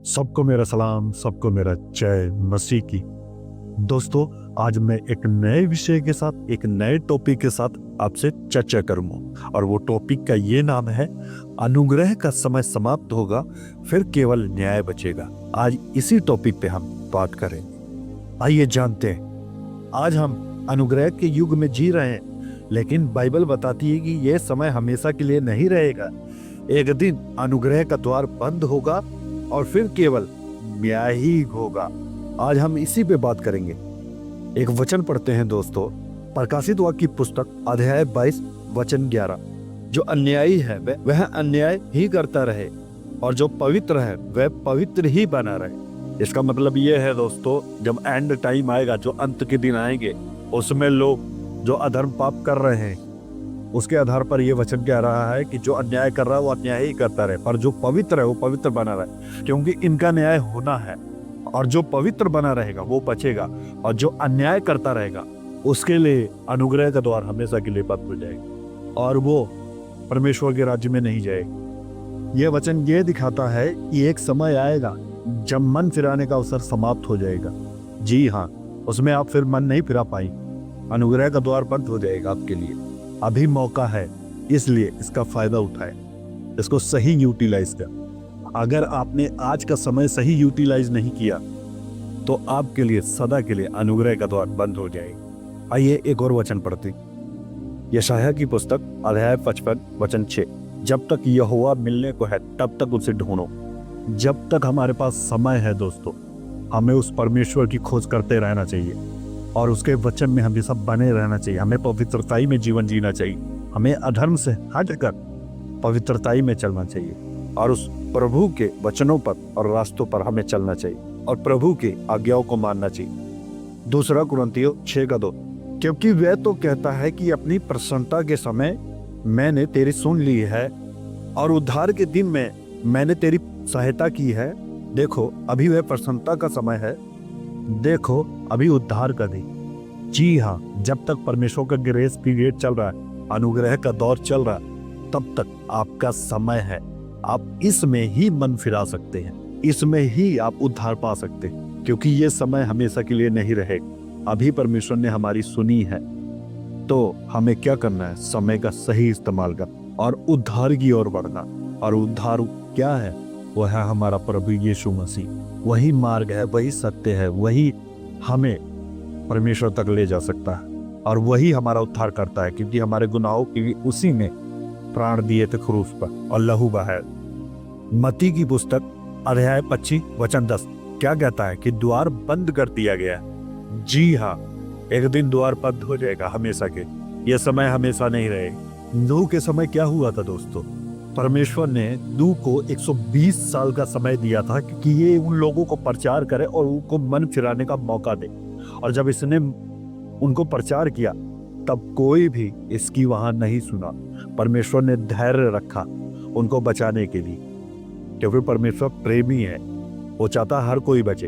सबको मेरा सलाम, सबको मेरा जय मसीह की। दोस्तों, आज मैं एक नए विषय के साथ, एक नए टॉपिक के साथ आपसे चर्चा करूंगा और वो टॉपिक का ये नाम है, अनुग्रह का समय समाप्त होगा, फिर केवल न्याय बचेगा। आज इसी टॉपिक पे हम बात करेंगे। आइए जानते हैं। आज हम अनुग्रह के युग में जी रहे हैं, लेकिन बाइबल बताती है कि यह समय हमेशा के लिए नहीं रहेगा। एक दिन अनुग्रह का द्वार बंद होगा और फिर केवल न्याय ही होगा। आज हम इसी पे बात करेंगे। एक वचन पढ़ते हैं दोस्तों, प्रकाशित वाक्य की पुस्तक अध्याय 22 वचन 11। जो अन्यायी है वह अन्याय ही करता रहे, और जो पवित्र है वह पवित्र ही बना रहे। इसका मतलब यह है दोस्तों, जब एंड टाइम आएगा, जो अंत के दिन आएंगे, उसमें लोग जो अधर्म पाप कर रहे हैं उसके आधार पर यह वचन कह रहा है कि जो अन्याय कर रहा है वो अन्याय ही करता रहे, पर जो पवित्र है वो पवित्र बना रहे, क्योंकि इनका न्याय होना है। और जो पवित्र बना रहेगा वो बचेगा, और जो अन्याय करता रहेगा उसके लिए अनुग्रह का द्वार हमेशा के लिए बंद हो जाएगा और वो परमेश्वर के राज्य में नहीं जाएगा। यह वचन ये दिखाता है कि एक समय आएगा जब मन फिराने का अवसर समाप्त हो जाएगा। जी हाँ, उसमें आप फिर मन नहीं फिरा पाएंगे। अनुग्रह का द्वार बंद हो जाएगा आपके लिए। अभी मौका है, इसलिए इसका फायदा उठाएं, इसको सही यूटिलाइज कर। अगर आपने आज का समय सही यूटिलाइज नहीं किया तो आपके लिए सदा के लिए अनुग्रह का द्वार बंद हो जाएगा। आइए एक और वचन पढ़ते। यशायाह की पुस्तक अध्याय 55 वचन 6। जब तक यहोवा मिलने को है तब तक उसे ढूंढो। जब तक हमारे पास समय है दोस्तों, हमें उस परमेश्वर की खोज करते रहना चाहिए और उसके वचन में हमेशा बने रहना चाहिए। हमें पवित्रताई में जीवन जीना चाहिए। हमें अधर्म से हटकर पवित्रताई में चलना चाहिए और उस प्रभु के वचनों पर और रास्तों पर हमें चलना चाहिए और प्रभु की आज्ञाओं को मानना चाहिए। दूसरा कुरिन्थियों 6:2। क्योंकि वह तो कहता है कि अपनी प्रसन्नता के समय मैंने तेरी सुन ली है और उद्धार के दिन में मैंने तेरी सहायता की है। देखो, अभी वह प्रसन्नता का समय है, देखो अभी उद्धार का दिन। जी हाँ, जब तक परमेश्वर का ग्रेस पीरियड चल रहा है, अनुग्रह का दौर चल रहा है, तब तक आपका समय है। आप इसमें ही मन फिरा सकते हैं, इसमें ही आप उद्धार पा सकते हैं, क्योंकि ये समय हमेशा के लिए नहीं रहेगा। अभी परमेश्वर ने हमारी सुनी है, तो हमें क्या करना है? समय का सही इस्तेमाल कर और उद्धार की ओर बढ़ना। और उद्धार क्या है? वह है हमारा प्रभु यीशु मसीह। वही मार्ग है, वही सत्य है, वही हमें परमेश्वर तक ले जा सकता है और वही हमारा उद्धार करता है, क्योंकि हमारे गुनाहों की उसी ने प्राण दिए थे क्रूस पर और लहू बहाया। मत्ती की पुस्तक अध्याय 25 वचन 10 क्या कहता है कि द्वार बंद कर दिया गया। जी हाँ, एक दिन द्वार बंद हो जाएगा हमेशा के। यह समय हमेशा नहीं रहेगा। नूह के समय क्या हुआ था दोस्तों? परमेश्वर ने नूह को 120 साल का समय दिया था कि ये उन लोगों को प्रचार करे और उनको मन फिराने का मौका दे। और जब इसने उनको प्रचार किया तब कोई भी इसकी वहां नहीं सुना। परमेश्वर ने धैर्य रखा उनको बचाने के लिए, क्योंकि परमेश्वर प्रेमी है, वो चाहता हर कोई बचे।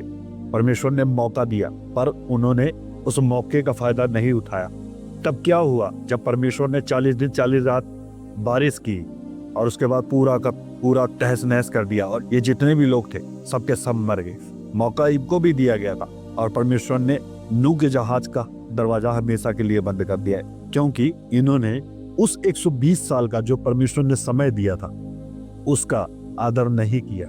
परमेश्वर ने मौका दिया, पर उन्होंने उस मौके का फायदा नहीं उठाया। तब क्या हुआ? जब परमेश्वर ने 40 दिन 40 रात बारिश की और उसके बाद पूरा का पूरा तहस नहस कर दिया, और ये जितने भी लोग थे सबके सब मर गए। मौका इनको भी दिया गया था और परमेश्वर ने नूह के जहाज का दरवाजा हमेशा के लिए बंद कर दिया है, क्योंकि इन्होंने उस 120 साल का जो परमेश्वर ने समय दिया था उसका आदर नहीं किया,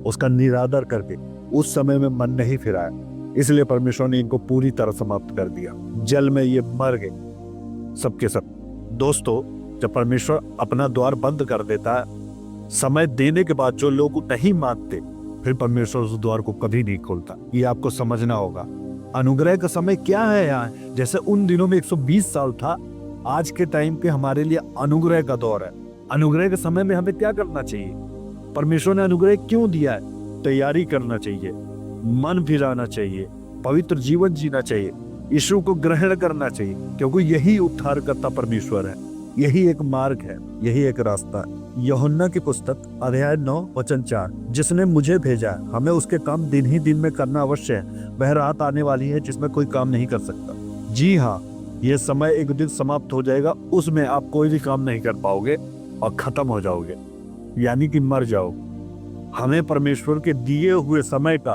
उसका निरादर करके उस समय में मन नहीं फिराया। इसलिए परमेश्वर ने इनको पूरी तरह समाप्त कर दिया। जल में ये मर गए सबके सब। दोस्तों, जब परमेश्वर अपना द्वार बंद कर देता है, समय देने के बाद जो लोग नहीं मानते, फिर परमेश्वर उस द्वार को कभी नहीं खोलता। ये आपको समझना होगा। अनुग्रह का समय क्या है यहाँ? जैसे उन दिनों में 120 साल था, आज के टाइम पे हमारे लिए अनुग्रह का दौर है। अनुग्रह के समय में हमें क्या करना चाहिए? परमेश्वर ने अनुग्रह क्यों दिया है? तैयारी करना चाहिए, मन फिराना चाहिए, पवित्र जीवन जीना चाहिए, यीशु को ग्रहण करना चाहिए, क्योंकि यही उद्धार करता परमेश्वर है। यही एक मार्ग है, यही एक रास्ता है। यूहन्ना की पुस्तक अध्याय 9 वचन 4। जिसने मुझे भेजा है, हमें उसके काम दिन ही दिन में करना अवश्य है। वह रात आने वाली है जिसमें कोई काम नहीं कर सकता। जी हाँ, यह समय एक दिन समाप्त हो जाएगा, उसमें आप कोई भी काम नहीं कर पाओगे और खत्म हो जाओगे, यानी कि मर जाओ। हमें परमेश्वर के दिए हुए समय का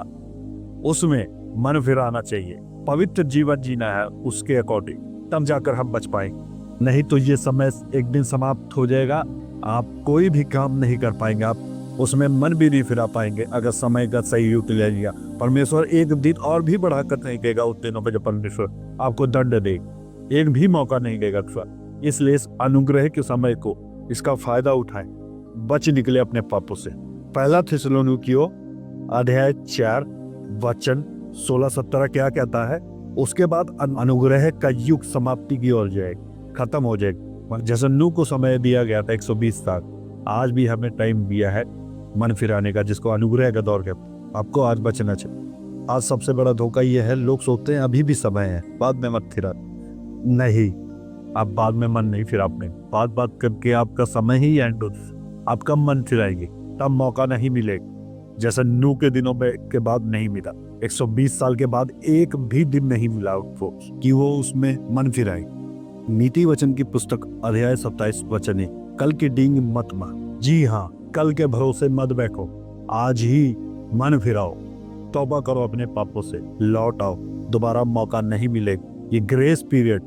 उसमें मन फिराना चाहिए, पवित्र जीवन जीना है उसके अकॉर्डिंग, तब जाकर हम बच पाएंगे। नहीं तो ये समय एक दिन समाप्त हो जाएगा, आप कोई भी काम नहीं कर पाएंगे, आप उसमें मन भी नहीं फिरा पाएंगे अगर समय का सही यूटिलाइज किया। परमेश्वर एक दिन और भी बढ़ाकर नहीं देगा उस दिनों में जब परमेश्वर आपको दंड देगा, एक भी मौका नहीं देगा सर। इसलिए इस अनुग्रह के समय को, इसका फायदा उठाएं, बच निकले अपने पापों से। पहला थिस्सलुनीकियों अध्याय 4 वचन 16-17 क्या कहता है? उसके बाद अनुग्रह का युग समाप्ति की ओर जाएगा, खत्म हो जाएगा। जैसे नूह को समय दिया गया था 120 साल, आज भी हमें टाइम दिया है मन फिराने का, जिसको अनुग्रह का दौर कहते हैं। आपको आज बचना चाहिए। आज सबसे बड़ा धोखा यह है, लोग सोचते हैं अभी भी समय है, बाद में मत फिरा। नहीं, आप बाद में मन नहीं फिरा पाएंगे, बात करके आपका समय ही एंड, आप कब मन फिराएंगे, तब मौका नहीं मिलेगा। जैसे नूह के दिनों में के बाद नहीं मिला, 120 साल के बाद एक भी दिन नहीं मिला उसको कि वो उसमें मन फिराए। नीति वचन की पुस्तक अध्याय 27 वचन है, कल की डींग मत मार। जी हाँ, कल के भरोसे मत बैठो, आज ही मन फिराओ, तौबा करो अपने पापों से, लौट आओ, दोबारा मौका नहीं मिलेगा। ये ग्रेस पीरियड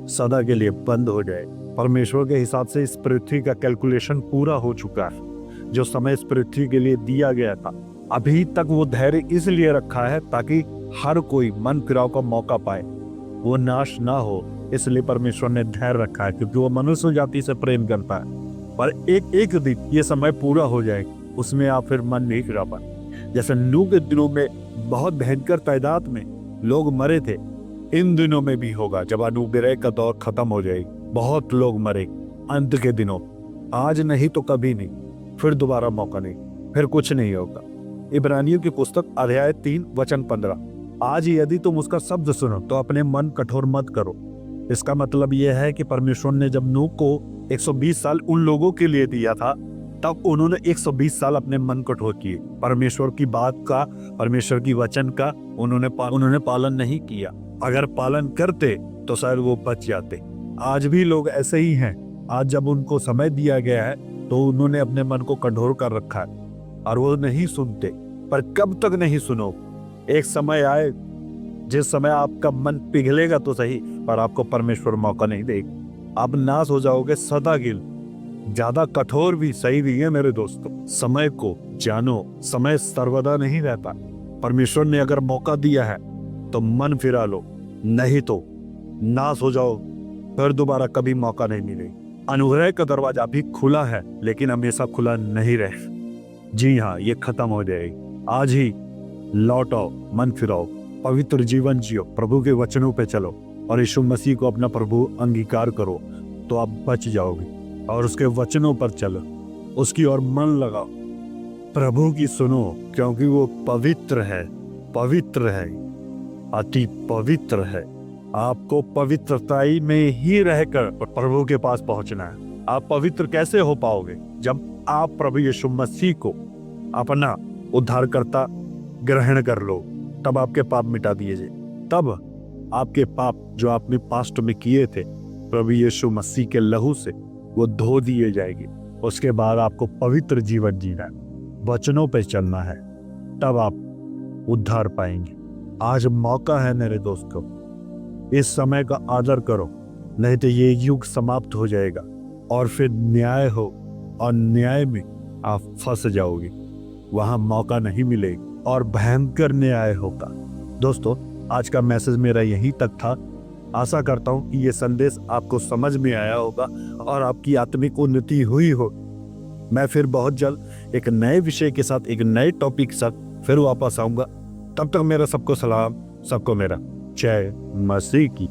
सदा के लिए बंद हो जाए। परमेश्वर के हिसाब से इस पृथ्वी का कैलकुलेशन पूरा हो चुका है। जो समय इस पृथ्वी के लिए दिया गया था, अभी तक वो धैर्य इसलिए रखा है ताकि हर कोई मन फिराव का मौका पाए, वो नाश ना हो। इसलिए परमेश्वर ने धैर्य रखा है, क्योंकि वो मनुष्य जाति से प्रेम करता है। पर एक दिन ये समय पूरा हो जाएगा, उसमें आप फिर मन नहीं फिरा पाए। जैसे नूह के दिनों में बहुत भयंकर तादाद में लोग मरे थे, इन दिनों में भी होगा। जब अनुग्रह का दौर खत्म हो जाएगा, बहुत लोग मरे अंत के दिनों, आज नहीं तो कभी नहीं, फिर दोबारा मौका नहीं, फिर कुछ नहीं होगा। इब्रानियों की पुस्तक अध्याय 3 वचन 15, आज यदि तुम उसका शब्द सुनो तो अपने मन कठोर मत करो। इसका मतलब यह है कि परमेश्वर ने जब नूह को 120 साल उन लोगों के लिए दिया था, तब उन्होंने 120 साल अपने मन कठोर किए। परमेश्वर की बात का, परमेश्वर की वचन का उन्होंने पालन नहीं किया। अगर पालन करते तो शायद वो बच जाते। आज भी लोग ऐसे ही हैं। आज जब उनको समय दिया गया है तो उन्होंने अपने मन को कठोर कर रखा है और वो नहीं सुनते। पर कब तक नहीं सुनो? एक समय आए जिस समय आपका मन पिघलेगा तो सही, पर आपको परमेश्वर मौका नहीं देगा। आप नाश हो जाओगे सदा के लिए। ज्यादा कठोर भी सही नहीं है मेरे दोस्तों। समय को जानो, समय सर्वदा नहीं रहता। परमेश्वर ने अगर मौका दिया है तो मन फिरा लो, नहीं तो नाश हो जाओ, फिर दोबारा कभी मौका नहीं मिलेगा। अनुग्रह का दरवाजा अभी खुला है, लेकिन हमेशा खुला नहीं रहे। जी हाँ, ये खत्म हो जाएगी। आज ही लौट आओ, मन फिराओ, पवित्र जीवन जियो, प्रभु के वचनों पे चलो और यीशु मसीह को अपना प्रभु अंगीकार करो, तो आप बच जाओगे। और उसके वचनों पर चलो, उसकी ओर मन लगाओ, प्रभु की सुनो, क्योंकि वो पवित्र है, पवित्र है, अति पवित्र है। आपको पवित्रताई में ही रहकर प्रभु के पास पहुंचना है। आप पवित्र कैसे हो पाओगे? जब आप प्रभु यीशु मसीह को अपना उद्धारकर्ता ग्रहण कर लो, तब आपके पाप मिटा दिए जाए। तब आपके पाप जो आपने पास्ट में किए थे, प्रभु यीशु मसीह के लहू से वो धो दिए जाएंगे। उसके बाद आपको पवित्र जीवन जीना है, वचनों पे चलना है, तब आप उद्धार पाएंगे। आज मौका है मेरे दोस्तों, इस समय का आदर करो, नहीं तो ये युग समाप्त हो जाएगा और फिर न्याय हो, और न्याय में आप फंस जाओगे। वहां मौका नहीं मिलेगा और भयंकर न्याय होगा। दोस्तों, आज का मैसेज मेरा यहीं तक था। आशा करता हूं कि ये संदेश आपको समझ में आया होगा और आपकी आत्मिक उन्नति हुई हो। मैं फिर बहुत जल्द एक नए विषय के साथ, एक नए टॉपिक के साथ फिर वापस आऊंगा। तब तक मेरा सबको सलाम, सबको मेरा जय मसीह की।